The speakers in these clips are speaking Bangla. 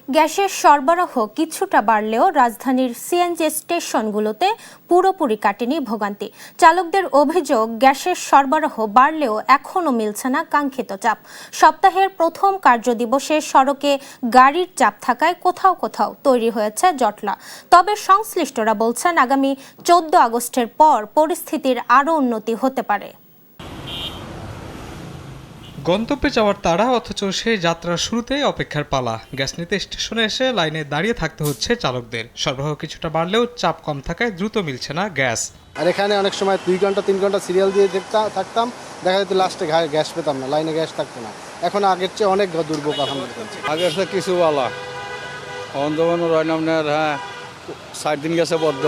গ্যাসের সরবরাহ কিছুটা বাড়লেও রাজধানীর সিএনজি স্টেশনগুলোতে পুরোপুরি কাটেনি ভোগান্তি। চালকদের অভিযোগ, গ্যাসের সরবরাহ বাড়লেও এখনও মিলছে না কাঙ্ক্ষিত চাপ। সপ্তাহের প্রথম কার্যদিবসে সড়কে গাড়ির চাপ থাকায় কোথাও কোথাও তৈরি হয়েছে জটলা। তবে সংশ্লিষ্টরা বলছেন, আগামী 14 আগস্টের পর পরিস্থিতির আরও উন্নতি হতে পারে। গন্তব্যে যাওয়ার তাড়া, অথচ সেই যাত্রার শুরুতেই অপেক্ষার পালা। গ্যাস নিতে স্টেশনে এসে লাইনে দাঁড়িয়ে থাকতে হচ্ছে চালকদের। সরবরাহ কিছুটা বাড়লেও চাপ কম থাকায় দ্রুত মিলছে না গ্যাস। আর এখানে অনেক সময় 2 ঘন্টা 3 ঘন্টা সিরিয়াল দিয়ে থাকতাম, দেখা যেত লাস্টে গ্যাস পেতাম না, লাইনে গ্যাস থাকতো না। এখন আগের চেয়ে অনেক দুর্ভোগ। আগের চেয়ে কিছু বলা অন্ধবন রয় নামনের 60 দিন গেছে বদ্ধ,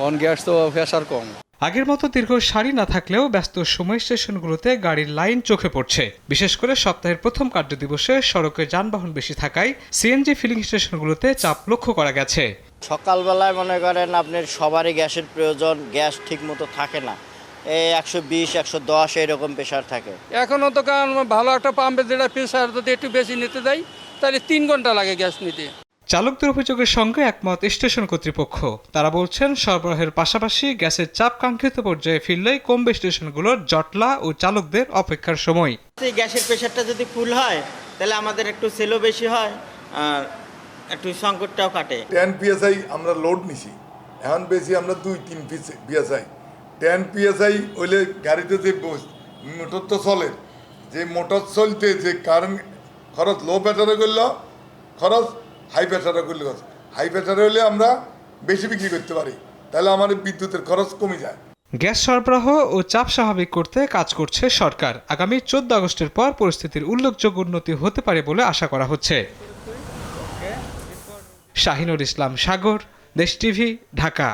অন গ্যাস তো প্রেশার কম। আগের মতো দীর্ঘ সারি না থাকলেও ব্যস্ত সময় স্টেশনগুলোতে গাড়ির লাইন চোখে পড়ছে। বিশেষ করে সপ্তাহের প্রথম কার্যদিবসে সড়কে যানবাহন বেশি থাকায় সিএনজি ফিলিং স্টেশনগুলোতে চাপ লক্ষ্য করা গেছে। সকালবেলায় মনে করেন আপনার সবারই গ্যাসের প্রয়োজন, গ্যাস ঠিক মতো থাকে না, 120 110 এরকম প্রেশার থাকে। এখনও তো কারণ ভালো একটা পাম্পে যেটা প্রেশার যদি একটু বেশি নিতে দেয় তাহলে 3 ঘন্টা লাগে গ্যাস নিতে। চালকদের অভিযোগের সঙ্গে একমত স্টেশন কর্তৃপক্ষ। তারা বলছেন, সরবরাহের পাশাপাশি গ্যাসের চাপ কাঙ্ক্ষিত পর্যায়ে ফিরলেই কমবে স্টেশনগুলোর জটলা ও চালকদের অপেক্ষার সময়। গ্যাসের প্রেশারটা যদি ফুল হয় তাহলে আমাদের একটু সেলও বেশি হয় আর একটু সংকটটাও কাটে। 10 PSI আমরা লোড নিছি, এখন বেশি আমরা 2-3 PSI 10 PSI হইলে গাড়িতে যে মোটর তো চলে, যে মোটর চলতে যে কারেন্ট খরচ লো প্রেশারে করলে খরচ, হাই প্রেশারে করলে খরচ। হাই প্রেশারে হলে আমরা বেশি বিক্রি করতে পারি, তাহলে আমাদের বিদ্যুতের খরচ কমে যায়। গ্যাস সরবরাহ ও চাপ স্বাভাবিক করতে কাজ করছে সরকার। আগামী 14 আগস্টের পর পরিস্থিতির উল্লেখযোগ্য উন্নতি হতে পারে বলে আশা করা হচ্ছে। শাহিনুর ইসলাম সাগর, দেশ টিভি, ঢাকা।